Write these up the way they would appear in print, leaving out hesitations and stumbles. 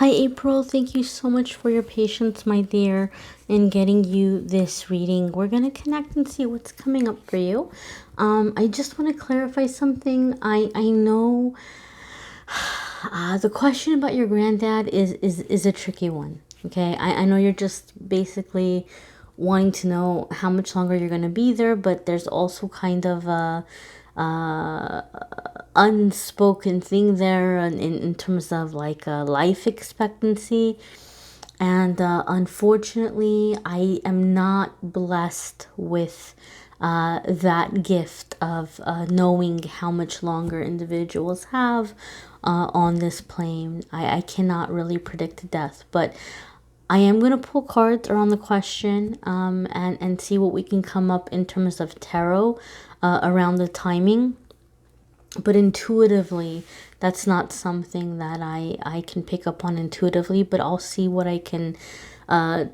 Hi, April. Thank you so much for your patience, my dear, in getting you this reading. We're going to connect and see what's coming up for you. I just want to clarify something. I know the question about your granddad is a tricky one. Okay, I know you're just basically wanting to know how much longer you're going to be there, but there's also kind of a unspoken thing there in terms of like life expectancy. And unfortunately, I am not blessed with that gift of knowing how much longer individuals have on this plane. I cannot really predict death, but I am going to pull cards around the question and see what we can come up in terms of tarot around the timing. But intuitively, that's not something that I can pick up on intuitively, but I'll see what I can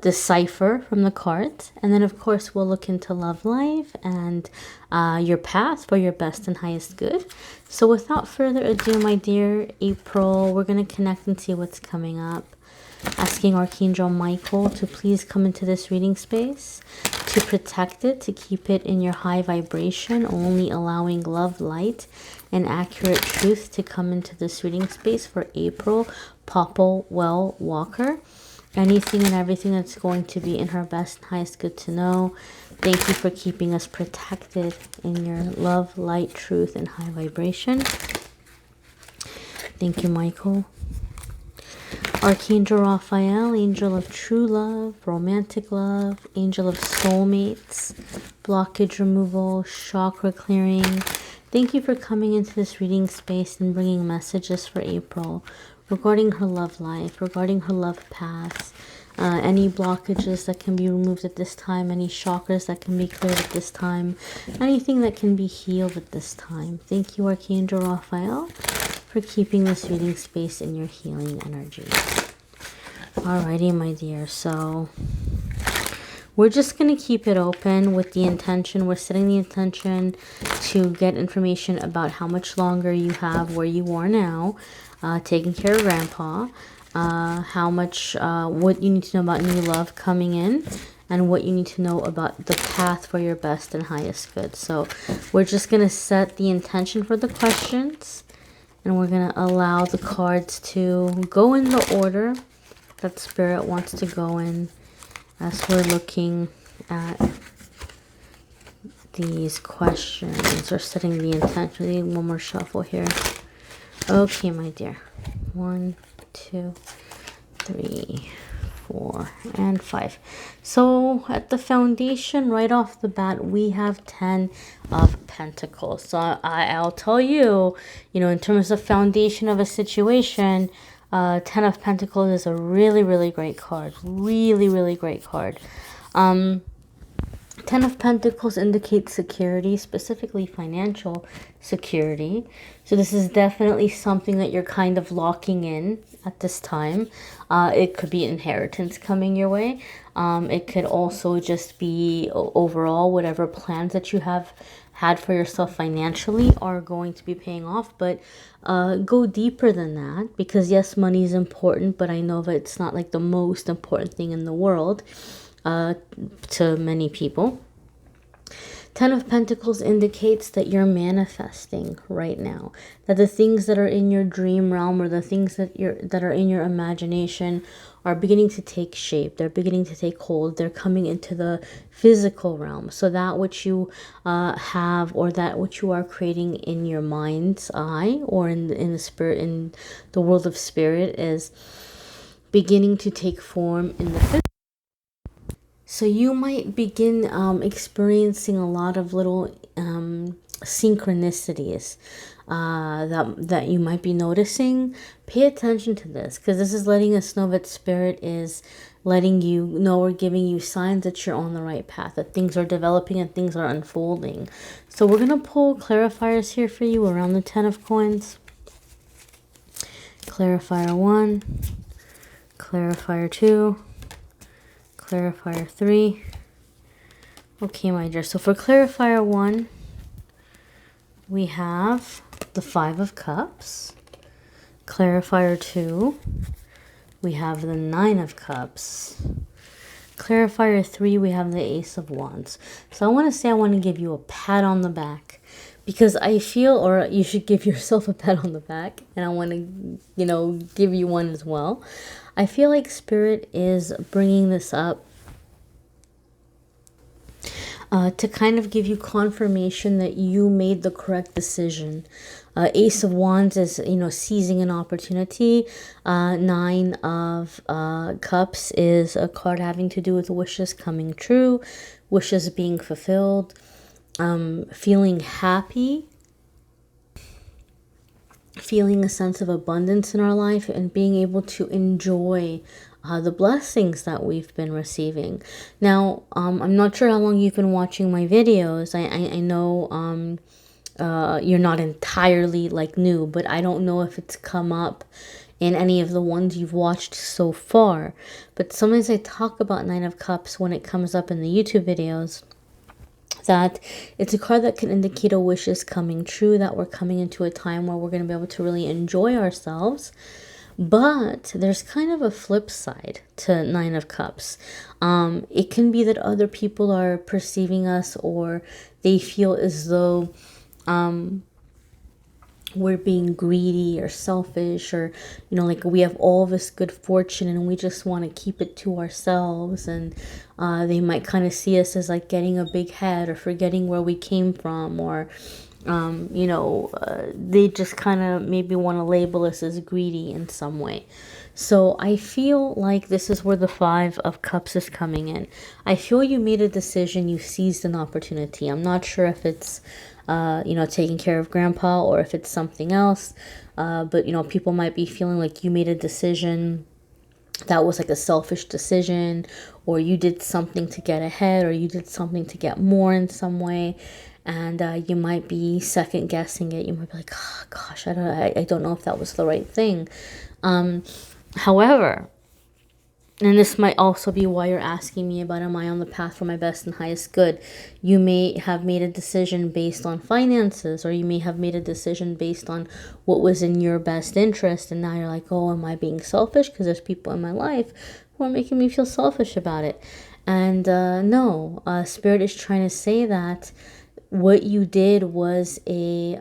decipher from the cards. And then, of course, we'll look into love life and your path for your best and highest good. So without further ado, my dear April, we're going to connect and see what's coming up. Asking Archangel Michael to please come into this reading space, to protect it, to keep it in your high vibration, only allowing love, light, and accurate truth to come into this reading space for April Popplewell Walker. Anything and everything that's going to be in her best and highest good to know. Thank you for keeping us protected in your love, light, truth, and high vibration. Thank you, Michael. Archangel Raphael, angel of true love, romantic love, angel of soulmates, blockage removal, chakra clearing. Thank you for coming into this reading space and bringing messages for April regarding her love life, regarding her love path, any blockages that can be removed at this time, any chakras that can be cleared at this time, anything that can be healed at this time. Thank you, Archangel Raphael, for keeping this reading space in your healing energy. Alrighty, my dear. So we're just going to keep it open with the intention. We're setting the intention to get information about how much longer you have where you are now, taking care of Grandpa, how much, what you need to know about new love coming in, and what you need to know about the path for your best and highest good. So we're just going to set the intention for the questions. And we're going to allow the cards to go in the order that Spirit wants to go in as we're looking at these questions or setting the intention. We need one more shuffle here. Okay, my dear. 1, 2, 3, 4, and 5. So at the foundation, right off the bat, we have 10 of Pentacles. So I'll tell you, in terms of foundation of a situation, 10 of Pentacles is a really, really great card. Really, really great card. 10 of Pentacles indicates security, specifically financial security. So this is definitely something that you're kind of locking in at this time. It could be inheritance coming your way. It could also just be overall whatever plans that you have had for yourself financially are going to be paying off. But go deeper than that, because yes, money is important, but I know that it's not like the most important thing in the world to many people. 10 of Pentacles indicates that you're manifesting right now, that the things that are in your dream realm or the things that are in your imagination are beginning to take shape. They're beginning to take hold. They're coming into the physical realm. So that which you have, or that which you are creating in your mind's eye or in the spirit, in the world of spirit, is beginning to take form in the physical. So you might begin experiencing a lot of little synchronicities that you might be noticing. Pay attention to this, because this is letting us know that Spirit is letting you know or giving you signs that you're on the right path, that things are developing and things are unfolding. So we're going to pull clarifiers here for you around the 10 of coins. Clarifier 1, clarifier 2, clarifier 3. Okay, my dear. So for clarifier 1, we have the 5 of Cups. Clarifier 2, we have the Nine of Cups. Clarifier 3, we have the Ace of Wands. So I want to give you a pat on the back, because I feel, or you should give yourself a pat on the back, and I want to, give you one as well. I feel like Spirit is bringing this up to kind of give you confirmation that you made the correct decision. Ace of Wands is, seizing an opportunity. Nine of Cups is a card having to do with wishes coming true, wishes being fulfilled, feeling happy, feeling a sense of abundance in our life, and being able to enjoy the blessings that we've been receiving. Now, I'm not sure how long you've been watching my videos. I know you're not entirely new, but I don't know if it's come up in any of the ones you've watched so far. But sometimes I talk about Nine of Cups when it comes up in the YouTube videos, that it's a card that can indicate a wish is coming true, that we're coming into a time where we're going to be able to really enjoy ourselves. But there's kind of a flip side to Nine of Cups. It can be that other people are perceiving us, or they feel as though we're being greedy or selfish, or we have all this good fortune and we just want to keep it to ourselves, and they might kind of see us as getting a big head or forgetting where we came from, or they just kind of maybe want to label us as greedy in some way. So I feel like this is where the Five of Cups is coming in. I feel you made a decision, you seized an opportunity. I'm not sure if it's taking care of grandpa or if it's something else, but people might be feeling like you made a decision that was a selfish decision, or you did something to get ahead, or you did something to get more in some way, and you might be second guessing it. You might be like, oh, gosh, I don't know if that was the right thing. However, and this might also be why you're asking me about, am I on the path for my best and highest good? You may have made a decision based on finances, or you may have made a decision based on what was in your best interest. And now you're like, oh, am I being selfish? Because there's people in my life who are making me feel selfish about it. And no, Spirit is trying to say that what you did was a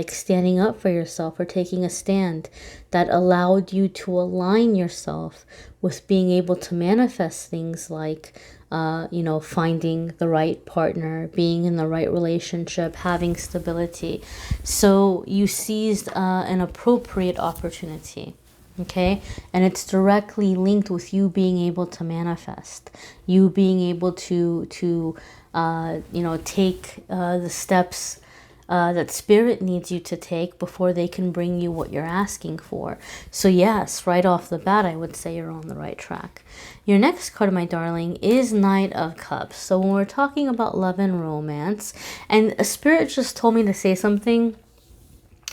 standing up for yourself, or taking a stand that allowed you to align yourself with being able to manifest things like finding the right partner, being in the right relationship, having stability. So you seized an appropriate opportunity. Okay, and it's directly linked with you being able to manifest, you being able to take the steps that Spirit needs you to take before they can bring you what you're asking for. So yes, right off the bat, I would say you're on the right track. Your next card, my darling, is Knight of Cups. So when we're talking about love and romance, and a Spirit just told me to say something,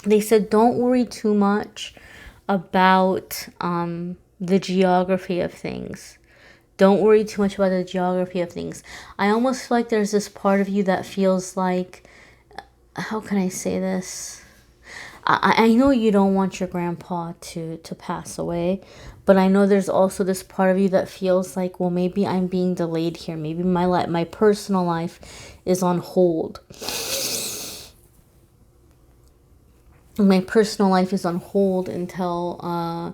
they said don't worry too much about the geography of things. Don't worry too much about the geography of things. I almost feel like there's this part of you that feels like, how can I say this? I know you don't want your grandpa to pass away, but I know there's also this part of you that feels like, well, maybe I'm being delayed here. Maybe my personal life is on hold. My personal life is on hold until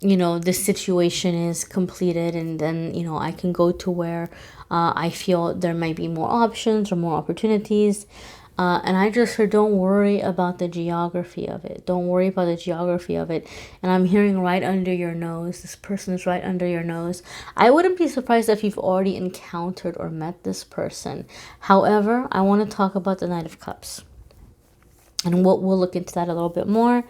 this situation is completed, and then I can go to where I feel there might be more options or more opportunities, and I just heard, don't worry about the geography of it. Don't worry about the geography of it. And I'm hearing right under your nose. This person is right under your nose. I wouldn't be surprised if you've already encountered or met this person. However, I want to talk about the Knight of Cups, and we'll look into that a little bit more.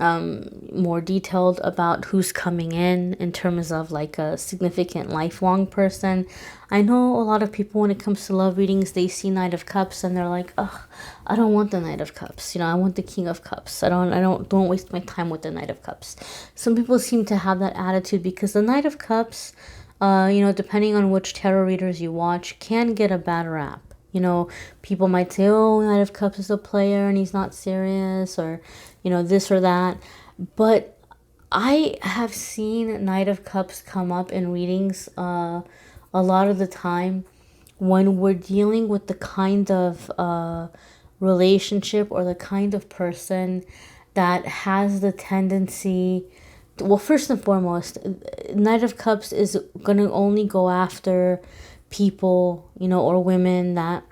More detailed about who's coming in terms of a significant lifelong person. I know a lot of people, when it comes to love readings, they see Knight of Cups and they're like, ugh, I don't want the Knight of Cups. I want the King of Cups. Don't waste my time with the Knight of Cups. Some people seem to have that attitude because the Knight of Cups, depending on which tarot readers you watch, can get a bad rap. People might say, oh, Knight of Cups is a player and he's not serious, or this or that. But I have seen Knight of Cups come up in readings a lot of the time when we're dealing with the kind of relationship or the kind of person that has the tendency. Well, first and foremost, Knight of Cups is going to only go after people, or women that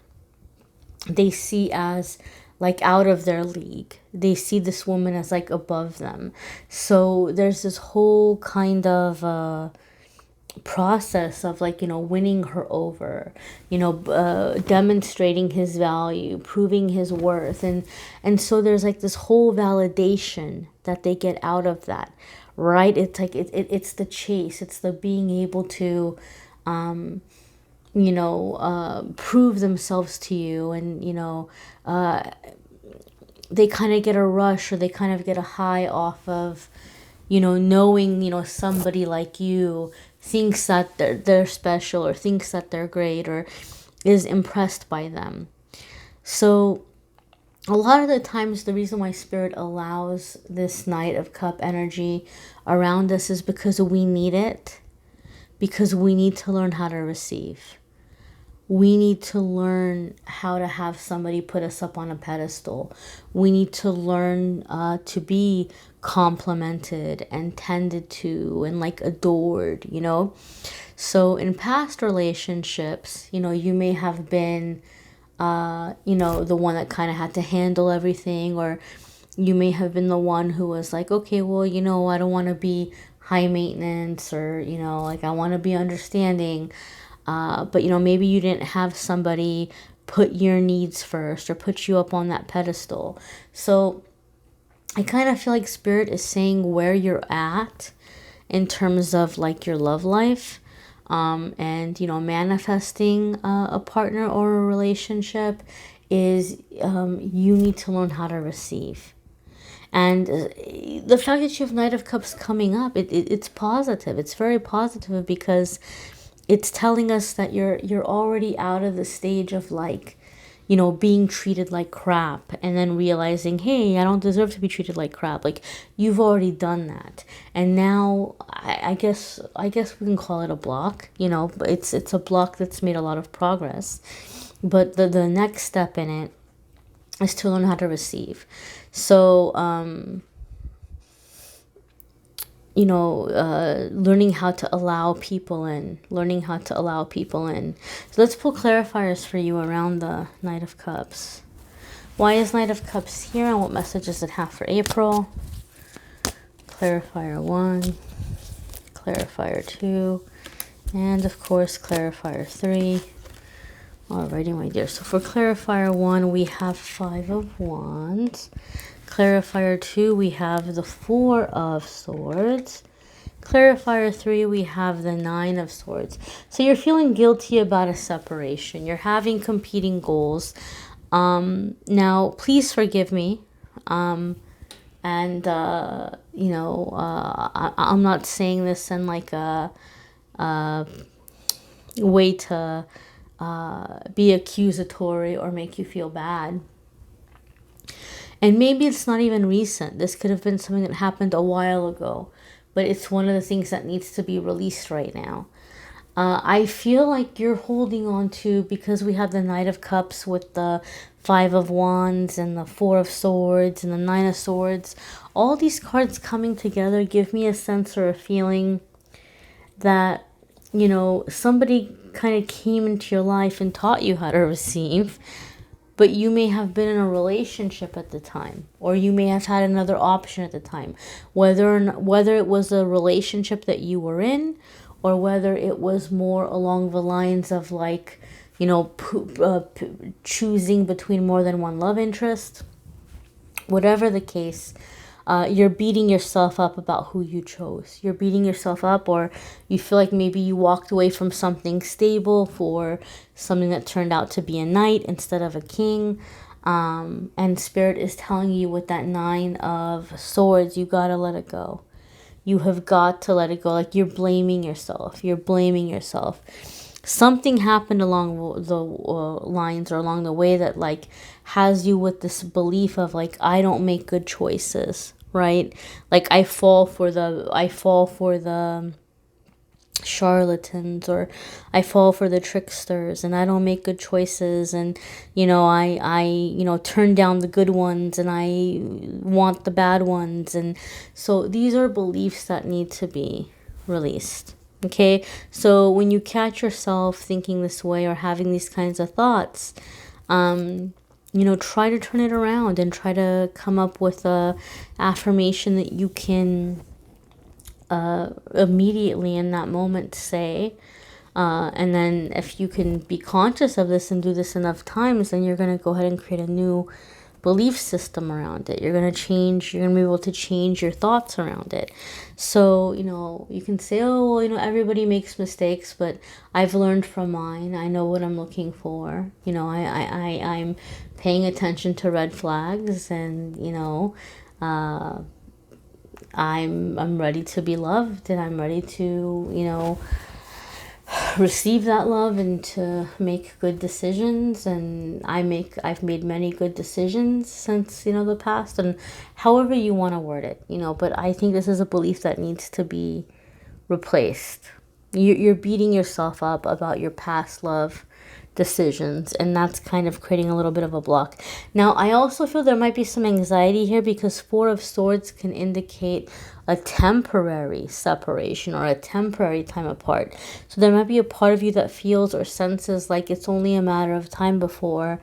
they see as like out of their league. They see this woman as like above them. So there's this whole kind of process of like, winning her over, demonstrating his value, proving his worth. And so there's like this whole validation that they get out of that, right? It's like it's the chase, it's the being able to prove themselves to you. And they kind of get a rush, or they kind of get a high off of knowing somebody like you thinks that they're special, or thinks that they're great, or is impressed by them. So a lot of the times, the reason why Spirit allows this Knight of Cup energy around us is because we need it, because we need to learn how to receive. We need to learn how to have somebody put us up on a pedestal. We need to learn to be complimented and tended to and like adored, So in past relationships, you may have been, the one that kind of had to handle everything, or you may have been the one who was like, okay, well, I don't want to be high maintenance, or, like I want to be understanding. But maybe you didn't have somebody put your needs first or put you up on that pedestal. So I kind of feel like Spirit is saying where you're at in terms of like your love life, and manifesting a partner or a relationship is you need to learn how to receive. And the fact that you have Knight of Cups coming up, it's positive. It's very positive, because it's telling us that you're already out of the stage of like, being treated like crap, and then realizing, hey, I don't deserve to be treated like crap. Like, you've already done that, and now I guess we can call it a block. But it's a block that's made a lot of progress. But the next step in it is to learn how to receive. So learning how to allow people in, So let's pull clarifiers for you around the Knight of Cups. Why is Knight of Cups here, and what message does it have for April? Clarifier 1, clarifier 2, and of course clarifier 3. Alrighty, my dear. So for clarifier 1, we have 5 of Wands. Clarifier 2, we have the 4 of Swords. Clarifier 3, we have the 9 of Swords. So you're feeling guilty about a separation. You're having competing goals. Now, please forgive me. I'm not saying this in like a way to be accusatory or make you feel bad. And maybe it's not even recent. This could have been something that happened a while ago, but it's one of the things that needs to be released right now. I feel like you're holding on to, because we have the Knight of Cups with the 5 of Wands and the 4 of Swords and the 9 of Swords. All these cards coming together give me a sense or a feeling that, somebody kind of came into your life and taught you how to receive. But you may have been in a relationship at the time, or you may have had another option at the time. Whether it was a relationship that you were in, or whether it was more along the lines of like, choosing between more than one love interest. Whatever the case, you're beating yourself up about who you chose. You're beating yourself up, or you feel like maybe you walked away from something stable for something that turned out to be a knight instead of a king. And Spirit is telling you with that 9 of Swords, you gotta let it go. You have got to let it go. Like, you're blaming yourself. Something happened along the lines, or along the way, that like has you with this belief of like, I don't make good choices, right? Like I fall for the charlatans, or I fall for the tricksters, and I don't make good choices, and I turn down the good ones and I want the bad ones. And so these are beliefs that need to be released. Okay? So when you catch yourself thinking this way or having these kinds of thoughts, try to turn it around and try to come up with a affirmation that you can immediately in that moment say. And then if you can be conscious of this and do this enough times, then you're going to go ahead and create a new belief system around it. You're going to be able to change your thoughts around it. So, you can say, oh, well, everybody makes mistakes, but I've learned from mine. I know what I'm looking for. I'm paying attention to red flags, and, I'm ready to be loved, and I'm ready to, receive that love and to make good decisions. And I've made many good decisions since, the past, and however you want to word it, but I think this is a belief that needs to be replaced. You're beating yourself up about your past love decisions, and that's kind of creating a little bit of a block. Now, I also feel there might be some anxiety here, because Four of Swords can indicate a temporary separation or a temporary time apart. So there might be a part of you that feels or senses like it's only a matter of time before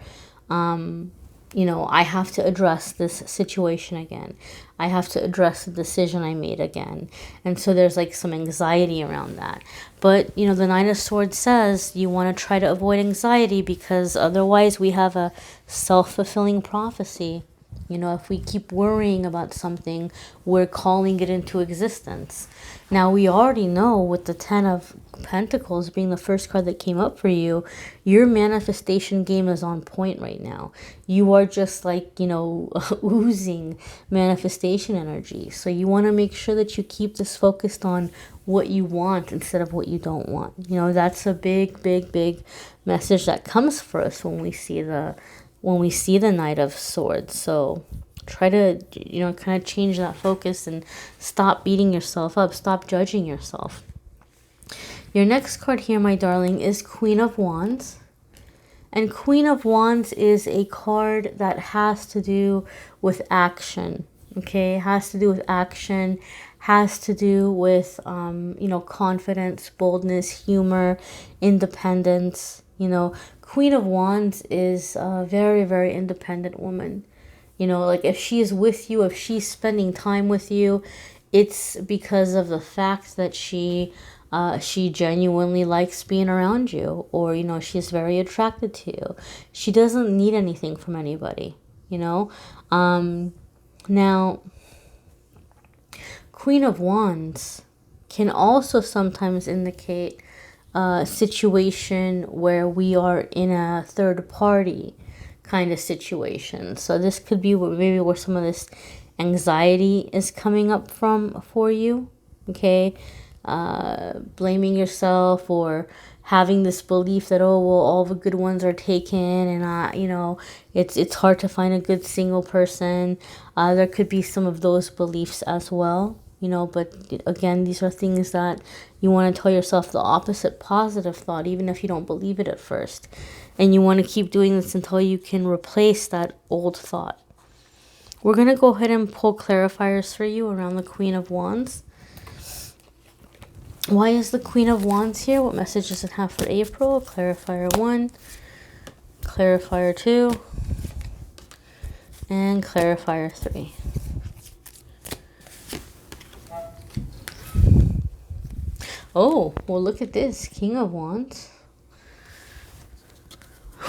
I have to address this situation again. I have to address the decision I made again. And so there's like some anxiety around that. But, the Nine of Swords says you want to try to avoid anxiety, because otherwise we have a self-fulfilling prophecy. If we keep worrying about something, we're calling it into existence. Now, we already know, with the Ten of Pentacles being the first card that came up for you, your manifestation game is on point right now. You are just like, oozing manifestation energy. So you want to make sure that you keep this focused on what you want instead of what you don't want. That's a big, big, big message that comes for us when we see the Knight of Swords. So try to, kind of change that focus and stop beating yourself up. Stop judging yourself. Your next card here, my darling, is Queen of Wands. And Queen of Wands is a card that has to do with action. Okay, it has to do with action, has to do with, confidence, boldness, humor, independence. Queen of Wands is a very, very independent woman. Like if she is with you, if she's spending time with you, it's because of the fact that she genuinely likes being around you, or, she's very attracted to you. She doesn't need anything from anybody, Now, Queen of Wands can also sometimes indicate a situation where we are in a third party kind of situation. So this could be maybe where some of this anxiety is coming up from for you. Okay, blaming yourself, or having this belief that, oh, well, all the good ones are taken, and it's hard to find a good single person. There could be some of those beliefs as well. But again, these are things that you want to tell yourself the opposite positive thought, even if you don't believe it at first. And you want to keep doing this until you can replace that old thought. We're going to go ahead and pull clarifiers for you around the Queen of Wands. Why is the Queen of Wands here? What message does it have for April? Clarifier 1, clarifier 2, and clarifier 3. Oh, well, look at this. King of Wands.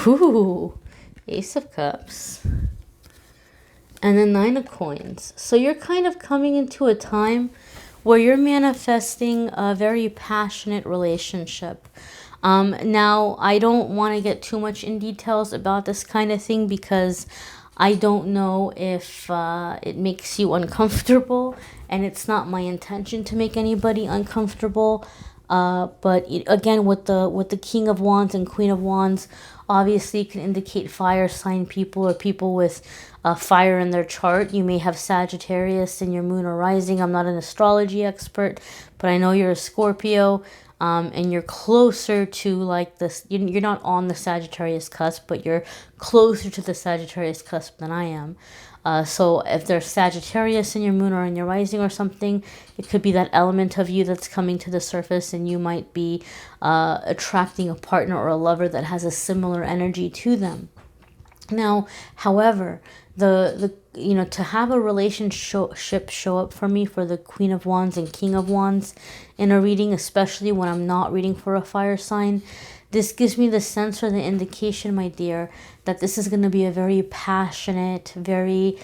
Ooh, Ace of Cups. And then Nine of Coins. So you're kind of coming into a time where you're manifesting a very passionate relationship. Now, I don't want to get too much in details about this kind of thing, because I don't know if it makes you uncomfortable, and it's not my intention to make anybody uncomfortable. But again, with the King of Wands and Queen of Wands, obviously it can indicate fire sign people or people with fire in their chart. You may have Sagittarius in your moon or rising. I'm not an astrology expert, but I know you're a Scorpio. And you're closer to like this, you're not on the Sagittarius cusp, but you're closer to the Sagittarius cusp than I am. So if there's Sagittarius in your moon or in your rising or something, it could be that element of you that's coming to the surface, and you might be attracting a partner or a lover that has a similar energy to them. Now, however, the to have a relationship show up for me for the Queen of Wands and King of Wands in a reading, especially when I'm not reading for a fire sign, this gives me the sense or the indication, my dear, that this is going to be a very passionate, very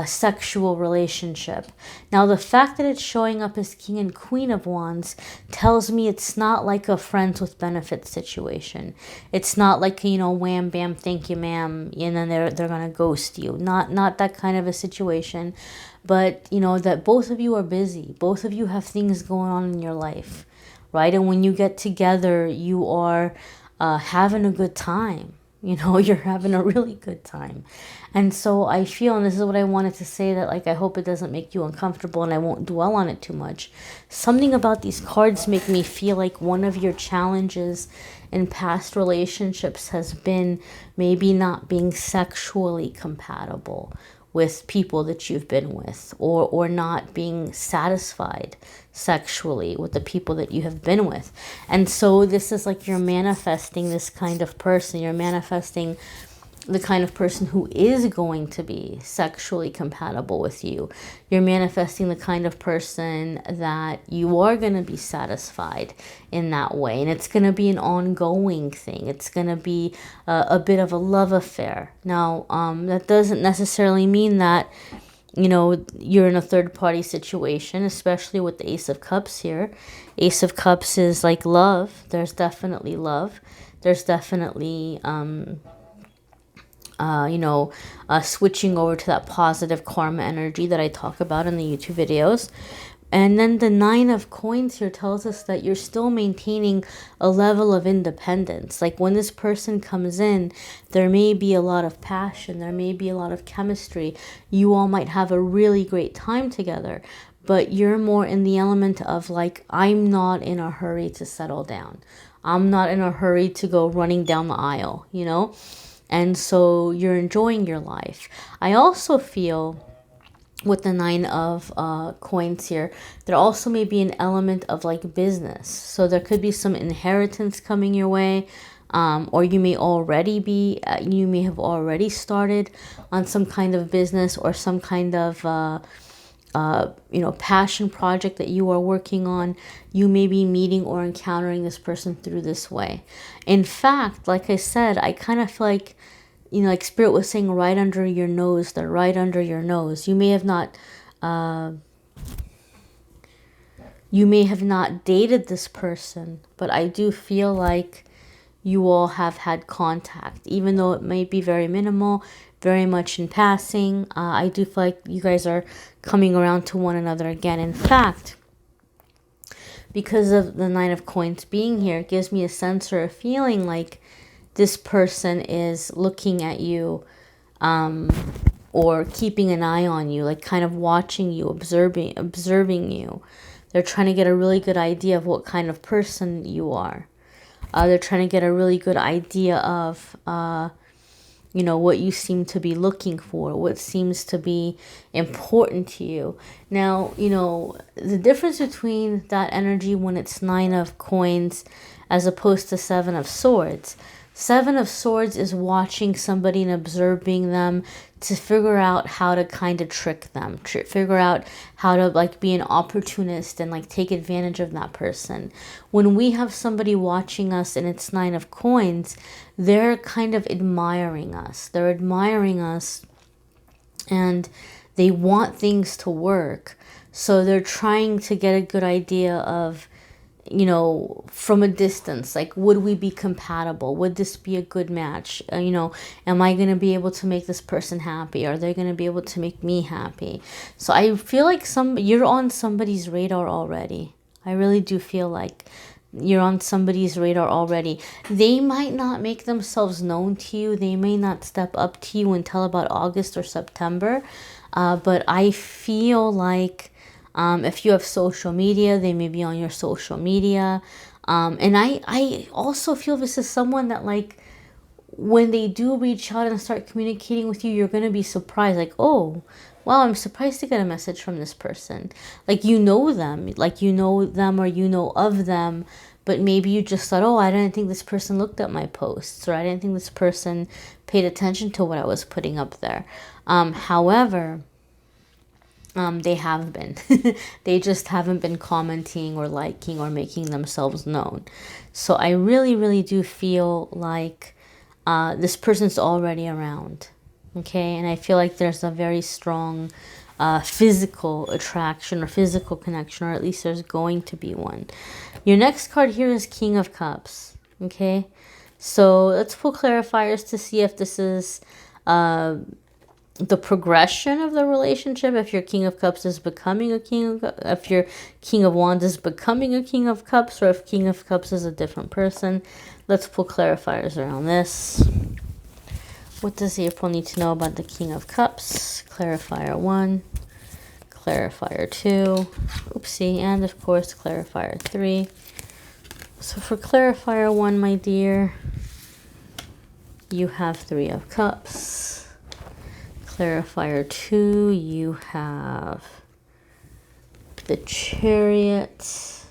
sexual relationship. Now, the fact that it's showing up as King and Queen of Wands tells me it's not like a friends with benefits situation. It's not like, wham, bam, thank you, ma'am, and then they're gonna ghost you. Not that kind of a situation, but that both of you are busy. Both of you have things going on in your life, right? And when you get together, you are having a good time. You're having a really good time. And so I feel, and this is what I wanted to say, that like I hope it doesn't make you uncomfortable and I won't dwell on it too much. Something about these cards make me feel like one of your challenges in past relationships has been maybe not being sexually compatible with people that you've been with, or not being satisfied sexually with the people that you have been with. And so this is like you're manifesting this kind of person. You're manifesting the kind of person who is going to be sexually compatible with you. You're manifesting the kind of person that you are going to be satisfied in that way. And it's going to be an ongoing thing. It's going to be a bit of a love affair. Now, that doesn't necessarily mean that, you're in a third party situation, especially with the Ace of Cups here. Ace of Cups is like love. There's definitely love. There's definitely, switching over to that positive karma energy that I talk about in the YouTube videos. And then the Nine of Coins here tells us that you're still maintaining a level of independence. Like when this person comes in, there may be a lot of passion, there may be a lot of chemistry. You all might have a really great time together, but you're more in the element of like, I'm not in a hurry to settle down. I'm not in a hurry to go running down the aisle, And so you're enjoying your life. I also feel with the Nine of Coins here, there also may be an element of like business. So there could be some inheritance coming your way, or you may have already started on some kind of business or some kind of passion project that you are working on. You may be meeting or encountering this person through this way. In fact, like I said, I kind of feel like, like Spirit was saying, right under your nose. They're right under your nose. You may have not dated this person, but I do feel like you all have had contact, even though it may be very minimal, very much in passing. I do feel like you guys are coming around to one another again. In fact, because of the Nine of Coins being here, it gives me a sense or a feeling like this person is looking at you, or keeping an eye on you, like kind of watching you, observing you. They're trying to get a really good idea of what kind of person you are. They're trying to get a really good idea of, what you seem to be looking for, what seems to be important to you. Now, the difference between that energy when it's Nine of Coins as opposed to Seven of Swords. Seven of Swords is watching somebody and observing them to figure out how to kind of trick them, figure out how to like be an opportunist and like take advantage of that person. When we have somebody watching us and it's Nine of Coins, they're kind of admiring us. They're admiring us and they want things to work. So they're trying to get a good idea of, from a distance, like, would we be compatible? Would this be a good match? Am I going to be able to make this person happy? Are they going to be able to make me happy? So I feel like you're on somebody's radar already. I really do feel like You're on somebody's radar already. They might not make themselves known to you. They may not step up to you until about August or September. But I feel like if you have social media, they may be on your social media. And I also feel this is someone that, like, when they do reach out and start communicating with you, you're going to be surprised. Like, oh, wow, I'm surprised to get a message from this person. Like, you know them, or you know of them, but maybe you just thought, oh, I didn't think this person looked at my posts, or I didn't think this person paid attention to what I was putting up there. However, they have been. They just haven't been commenting or liking or making themselves known. So I really, really do feel like this person's already around. Okay, and I feel like there's a very strong physical attraction or physical connection, or at least there's going to be one. Your next card here is King of Cups. Okay, so let's pull clarifiers to see if this is the progression of the relationship. If your King of Cups is becoming a King of, if your King of Wands is becoming a King of Cups, or if King of Cups is a different person. Let's pull clarifiers around this. What does April need to know about the King of Cups? Clarifier 1, clarifier 2, oopsie, and of course clarifier 3. So for clarifier 1, my dear, you have 3 of Cups. Clarifier 2, you have the Chariot.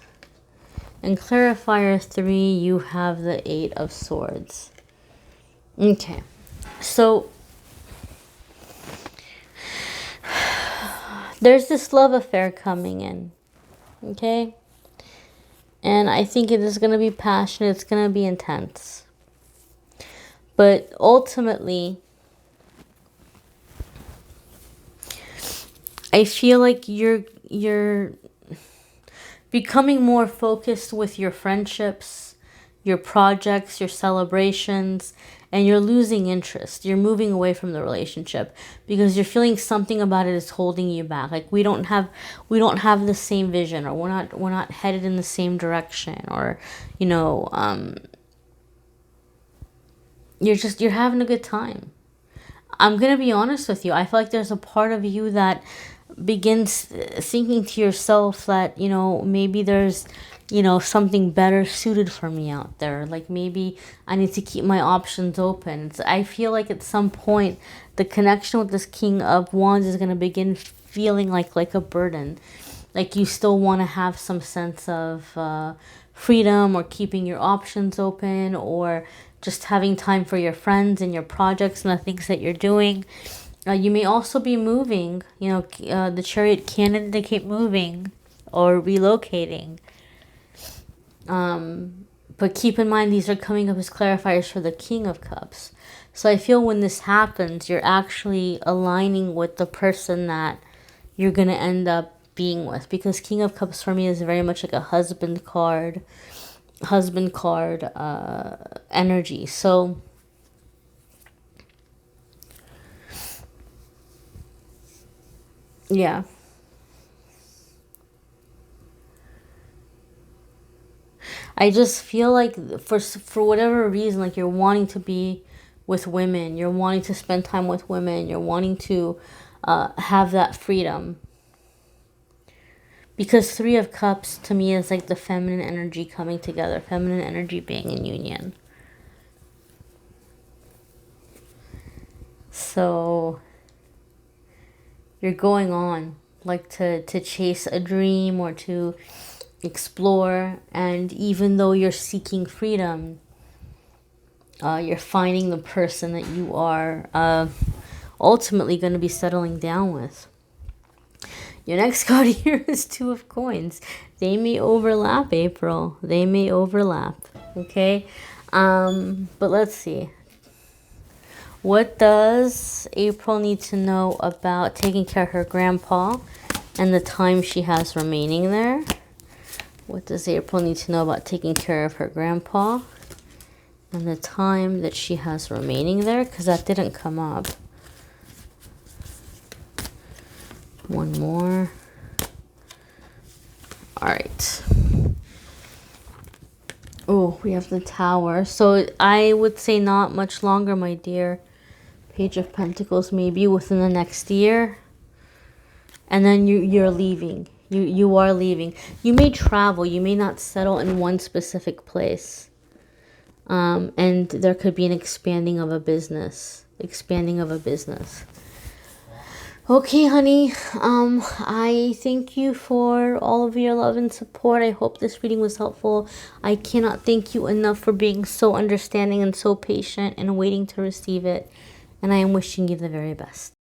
And clarifier 3, you have the 8 of Swords. Okay. So there's this love affair coming in, okay? And I think it is going to be passionate. It's going to be intense. But ultimately, I feel like you're becoming more focused with your friendships, your projects, your celebrations, and you're losing interest. You're moving away from the relationship because you're feeling something about it is holding you back. Like we don't have the same vision, or we're not headed in the same direction, or you're having a good time. I'm going to be honest with you. I feel like there's a part of you that begins thinking to yourself that, maybe there's, something better suited for me out there. Like maybe I need to keep my options open. I feel like at some point the connection with this King of Wands is going to begin feeling like a burden. Like you still want to have some sense of freedom, or keeping your options open, or just having time for your friends and your projects and the things that you're doing. You may also be moving. The Chariot can indicate moving or relocating. But keep in mind, these are coming up as clarifiers for the King of Cups. So I feel when this happens, you're actually aligning with the person that you're going to end up being with. Because King of Cups for me is very much like a husband card energy. So yeah, I just feel like for whatever reason, like you're wanting to be with women, you're wanting to spend time with women, you're wanting to have that freedom. Because 3 of Cups to me is like the feminine energy coming together, feminine energy being in union. So you're going on like to chase a dream or to explore, and even though you're seeking freedom, you're finding the person that you are ultimately going to be settling down with. Your next card here is 2 of Coins. They may overlap, April. They may overlap. Okay? But let's see. What does April need to know about taking care of her grandpa and the time she has remaining there? What does April need to know about taking care of her grandpa and the time that she has remaining there? Because that didn't come up. One more. All right. We have the Tower. So I would say not much longer, my dear. Page of Pentacles, maybe within the next year. And then you're leaving. You are leaving. You may travel. You may not settle in one specific place. And there could be an expanding of a business. Expanding of a business. Okay, honey. I thank you for all of your love and support. I hope this reading was helpful. I cannot thank you enough for being so understanding and so patient and waiting to receive it. And I am wishing you the very best.